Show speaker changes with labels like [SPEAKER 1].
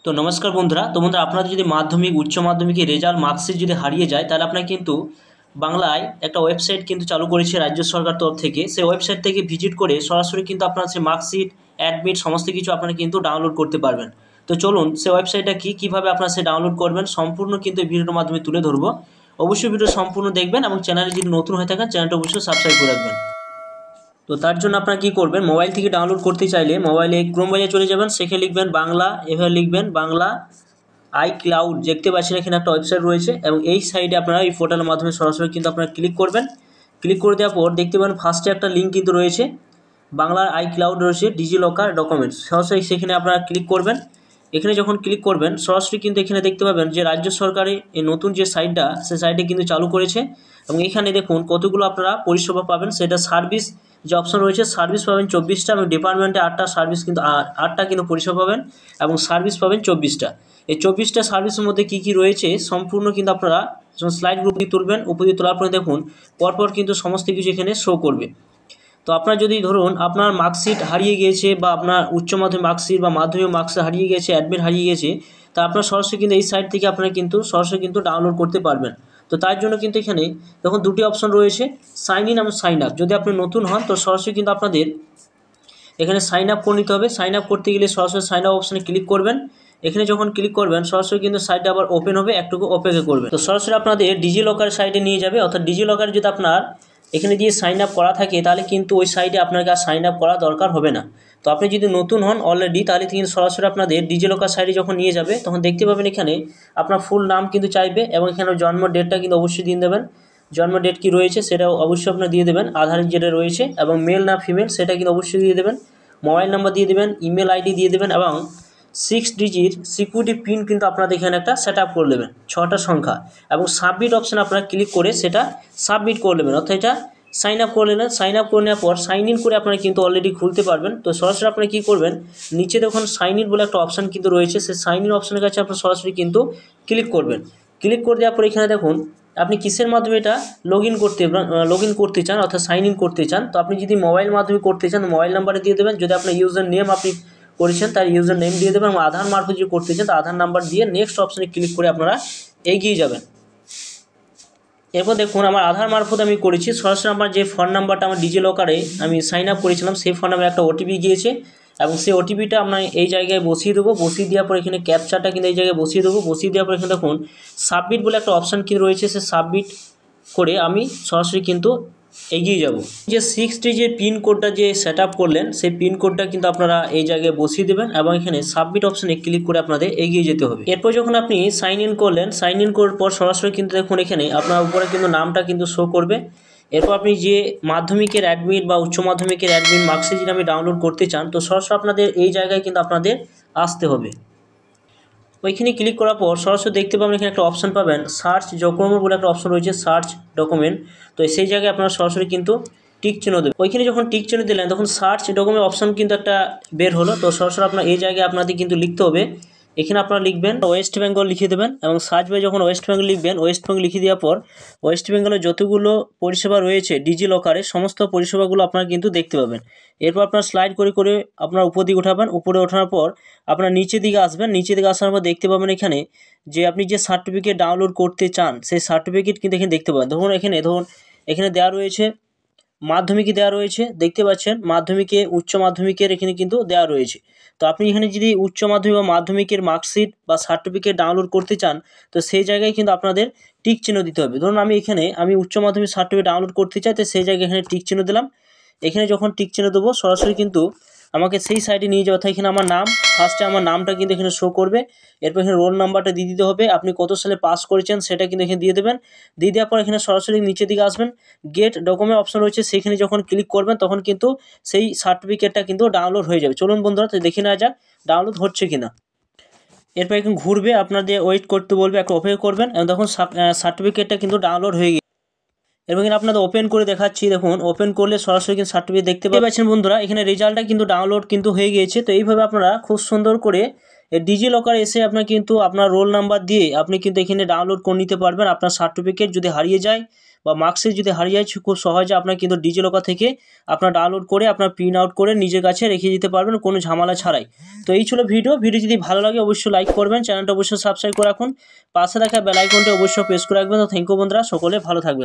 [SPEAKER 1] তো নমস্কার বন্ধুরা। তো বন্ধুরা, আপনাদের যদি মাধ্যমিক উচ্চ মাধ্যমিকের রেজাল্ট মার্কশিট যদি হারিয়ে যায়, তাহলে আপনারা কিন্তু বাংলায় একটা ওয়েবসাইট কিন্তু চালু করেছে রাজ্য সরকার তরফ থেকে। সেই ওয়েবসাইট থেকে ভিজিট করে সরাসরি কিন্তু আপনার সেই মার্কশিট, অ্যাডমিট সমস্ত কিছু আপনারা কিন্তু ডাউনলোড করতে পারবেন। তো চলুন সেই ওয়েবসাইটটা কীভাবে আপনারা সে ডাউনলোড করবেন সম্পূর্ণ কিন্তু এই ভিডিওর মাধ্যমে তুলে ধরবো। অবশ্যই ভিডিও সম্পূর্ণ দেখবেন এবং চ্যানেলে যদি নতুন হয়ে থাকেন চ্যানেলটা অবশ্যই সাবস্ক্রাইব করে রাখবেন। তো তার জন্য আপনারা কী করবেন, মোবাইল থেকে ডাউনলোড করতে চাইলে মোবাইলে ক্রোম বাজারে চলে যাবেন, সেখানে লিখবেন বাংলা, এভাবে লিখবেন বাংলা iCloud। দেখতে পাচ্ছেন এখানে একটা ওয়েবসাইট রয়েছে এবং এই সাইডে আপনারা এই পোর্টালের মাধ্যমে সরাসরি কিন্তু আপনারা ক্লিক করবেন। ক্লিক করে দেওয়ার পর দেখতে পাবেন ফার্স্টে একটা লিঙ্ক কিন্তু রয়েছে, বাংলার iCloud রয়েছে ডিজিলকার ডকুমেন্টস। সরাসরি সেখানে আপনারা ক্লিক করবেন। এখানে যখন ক্লিক করবেন সরাসরি কিন্তু এখানে দেখতে পাবেন যে রাজ্য সরকারের এই নতুন যে সাইটটা, সেই সাইটে কিন্তু চালু করেছে এবং এখানে দেখুন কতগুলো আপনারা পরিষেবা পাবেন। সেটা সার্ভিস যে অপশন রয়েছে, সার্ভিস পাবেন 24টা এবং ডিপার্টমেন্টে 8টা সার্ভিস কিন্তু 8টা কিন্তু পরিষেবা পাবেন এবং সার্ভিস পাবেন 24টা। এই 24টা সার্ভিসের মধ্যে কী কী রয়েছে সম্পূর্ণ কিন্তু আপনারা যখন স্লাইড গ্রুপ দিয়ে তুলবেন, উপর দিয়ে তোলার পরে দেখুন পরপর কিন্তু সমস্ত কিছু এখানে শো করবে। তো আপনার যদি ধরুন আপনার মার্কশিট হারিয়ে গিয়েছে বা আপনার উচ্চ মাধ্যমিক মার্কশিট বা মাধ্যমিক মার্কশিট হারিয়ে গেছে, অ্যাডমিট হারিয়ে গেছে, তা আপনার সরাসরি কিন্তু এই সাইট থেকে আপনারা কিন্তু সরাসরি কিন্তু ডাউনলোড করতে পারবেন। তো তার জন্য কিন্তু এখানে দেখুন দুটি অপশন রয়েছে, সাইন ইন এবং সাইন আপ। যদি আপনি নতুন হন তো সরাসরি কিন্তু আপনাদের এখানে সাইন আপ করে নিতে হবে। সাইন আপ করতে গেলে সরাসরি সাইন আপ অপশানে ক্লিক করবেন। এখানে যখন ক্লিক করবেন সরাসরি কিন্তু সাইটটা আবার ওপেন হবে, একটুকু অপেক্ষা করবেন। তো সরাসরি আপনাদের ডিজিলকার সাইটে নিয়ে যাবে, অর্থাৎ ডিজিলকার যদি আপনার এখানে দিয়ে সাইন আপ করা থাকে তাহলে কিন্তু ওই সাইটে আপনাকে আর সাইন আপ করা দরকার হবে না। তো আপনি যদি নতুন হন অলরেডি, তাহলে কিন্তু সরাসরি আপনাদের ডিজিলকার সাইটে যখন নিয়ে যাবে তখন দেখতে পাবেন এখানে আপনার ফুল নাম কিন্তু চাইবে এবং এখানে জন্ম ডেটটা কিন্তু অবশ্যই দিয়ে দেবেন। জন্ম ডেট কি রয়েছে সেটাও অবশ্যই আপনার দিয়ে দেবেন, আধার যেটা রয়েছে, এবং মেল না ফিমেল সেটা কিন্তু অবশ্যই দিয়ে দেবেন। মোবাইল নাম্বার দিয়ে দেবেন, ইমেল আইডি দিয়ে দেবেন এবং 6 ডিজিট সিকিউরিটি পিন কিন্তু আপনাদের এখানে একটা সেট আপ করে নেবেন, 6টা সংখ্যা, এবং সাবমিট অপশানে আপনারা ক্লিক করে সেটা সাবমিট করে নেবেন, অর্থাৎ এটা সাইন আপ করে নেবেন। সাইন আপ করে নেওয়ার পর সাইন ইন করে আপনারা কিন্তু অলরেডি খুলতে পারবেন। তো সরাসরি আপনারা কী করবেন, নিচে দেখুন সাইন ইন বলে একটা অপশান কিন্তু রয়েছে, সেই সাইন ইন অপশানের কাছে আপনারা সরাসরি কিন্তু ক্লিক করবেন। ক্লিক করে দেওয়ার পর এখানে দেখুন আপনি কিসের মাধ্যমে এটা লগ ইন করতে চান, অর্থাৎ সাইন ইন করতে চান। তো আপনি যদি মোবাইল মাধ্যমে করতে চান মোবাইল নাম্বারে দিয়ে দেবেন, যদি আপনার ইউজার নেম আপনি করেছেন তার ইউজার নেম দিয়ে দেবেন, এবং আধার মারফত যদি করতে চান তো আধার নাম্বার দিয়ে নেক্সট অপশানে ক্লিক করে আপনারা এগিয়ে যাবেন। এরপর দেখুন আমার আধার মারফত আমি করেছি, সরাসরি আমার যে ফোন নাম্বারটা আমার ডিজিলকারে আমি সাইন আপ করেছিলাম সেই ফোন নাম্বারে একটা ওটিপি গিয়েছে এবং সেই ওটিপিটা আমরা এই জায়গায় বসিয়ে দেবো। বসিয়ে দেওয়ার পর এখানে ক্যাপচারটা কিন্তু এই জায়গায় বসিয়ে দেবো। বসিয়ে দেওয়ার পর এখানে দেখুন সাবমিট বলে একটা অপশান কিন্তু রয়েছে, সে সাবমিট করে আমি সরাসরি কিন্তু এগিয়ে যাব। যে 6 ডিজিট পিন কোডটা যে সেট আপ করলেন সেই পিন কোডটা কিন্তু আপনারা এই জায়গায় বসিয়ে দেবেন এবং এখানে সাবমিট অপশানে ক্লিক করে আপনাদের এগিয়ে যেতে হবে। এরপর যখন আপনি সাইন ইন করলেন, সাইন ইন করার পর সরাসরি কিন্তু দেখুন এখানে আপনার উপরে কিন্তু নামটা কিন্তু শো করবে। এরপর আপনি যে মাধ্যমিকের অ্যাডমিট বা উচ্চ মাধ্যমিকের অ্যাডমিট মার্কশিট যদি আপনি ডাউনলোড করতে চান তো সরাসরি আপনাদের এই জায়গায় কিন্তু আপনাদের আসতে হবে। ওইখানে ক্লিক করার পর সরাসরি দেখতে পাবেন এখানে একটা অপশান পাবেন সার্চ ডকুমেন্ট বলে একটা অপশান রয়েছে, সার্চ ডকুমেন্ট। তো সেই জায়গায় আপনারা সরাসরি কিন্তু টিক চিহ্ন দেবেন। ওইখানে যখন টিক চিহ্ন দিলেন তখন সার্চ ডকুমেন্ট অপশান কিন্তু একটা বের হলো। তো সরাসরি আপনার এই জায়গায় আপনাদের কিন্তু লিখতে হবে, এখানে আপনারা লিখবেন ওয়েস্ট বেঙ্গল লিখে দেবেন এবং সার্চ বাই যখন ওয়েস্ট বেঙ্গল লিখবেন, ওয়েস্ট বেঙ্গল লিখে দেওয়ার পর ওয়েস্ট বেঙ্গলের যতগুলো পরিষেবা রয়েছে ডিজিলকারে সমস্ত পরিষেবাগুলো আপনারা কিন্তু দেখতে পাবেন। এরপর আপনার স্লাইড করে করে আপনার উপর দিকে উঠাবেন, উপরে ওঠানোর পর আপনার নিচের দিকে আসবেন। নিচের দিকে আসার পর দেখতে পাবেন এখানে যে আপনি যে সার্টিফিকেট ডাউনলোড করতে চান সেই সার্টিফিকেট কিন্তু এখানে দেখতে পাবেন। ধরুন এখানে দেওয়া রয়েছে মাধ্যমিকে দেওয়া রয়েছে, দেখতে পাচ্ছেন মাধ্যমিকে উচ্চ মাধ্যমিকের এখানে কিন্তু দেওয়া রয়েছে। তো আপনি এখানে যদি উচ্চ মাধ্যমিক বা মাধ্যমিকের মার্কশিট বা সার্টিফিকেট ডাউনলোড করতে চান তো সেই জায়গায় কিন্তু আপনাদের টিক চিহ্ন দিতে হবে। ধরুন আমি উচ্চ মাধ্যমিক সার্টিফিকেট ডাউনলোড করতে চাই, তো সেই জায়গায় এখানে টিক চিহ্ন দিলাম। এখানে যখন টিক চিহ্ন দেবো সরাসরি কিন্তু আমাকে সেই সাইটে নিয়ে যাওয়া, এখানে আমার নাম, ফার্স্টে আমার নামটা কিন্তু এখানে শো করবে। এরপর এখানে রোল নাম্বারটা দিয়ে দিতে হবে, আপনি কত সালে পাস করেছেন সেটা কিন্তু এখানে দিয়ে দেবেন। দিয়ে দেওয়ার পর এখানে সরাসরি নিচের দিকে আসবেন, গেট ডকুমেন্ট অপশন রয়েছে, সেখানে যখন ক্লিক করবেন তখন কিন্তু সেই সার্টিফিকেটটা কিন্তু ডাউনলোড হয়ে যাবে। চলুন বন্ধুরা তো দেখে নেওয়া যাক ডাউনলোড হচ্ছে কিনা। এরপর এখন ঘুরবে, আপনাদের ওয়েট করতে বলবে, একটু অপেক্ষা করবেন এবং তখন সার্টিফিকেটটা কিন্তু ডাউনলোড হয়ে গেছে। এবং এখানে আপনাদের ওপেন করে দেখাচ্ছি, দেখুন ওপেন করলে সরাসরি কিন্তু সার্টিফিকেট দেখতে পাচ্ছেন বন্ধুরা। এখানে রেজাল্টটা কিন্তু ডাউনলোড কিন্তু হয়ে গিয়েছে। তো এইভাবে আপনারা খুব সুন্দর করে ডিজিলকার এসে আপনার কিন্তু আপনার রোল নাম্বার দিয়ে আপনি কিন্তু এখানে ডাউনলোড করে নিতে পারবেন আপনার সার্টিফিকেট যদি হারিয়ে যায় বা মার্কশিট যদি হারিয়ে যায় খুব সহজে আপনার কিন্তু ডিজিলকার থেকে আপনার ডাউনলোড করে আপনার প্রিন্ট আউট করে নিজের কাছে রেখে দিতে পারবেন কোনো ঝামেলা ছাড়াই। তো এই ছিল ভিডিও যদি ভালো লাগে অবশ্যই লাইক করবেন, চ্যানেলটা অবশ্যই সাবস্ক্রাইব করে রাখুন, পাশে রাখা বেল আইকনটি অবশ্যই প্রেস করে রাখবেন। তো থ্যাংক ইউ বন্ধুরা, সকলে ভালো থাকবেন।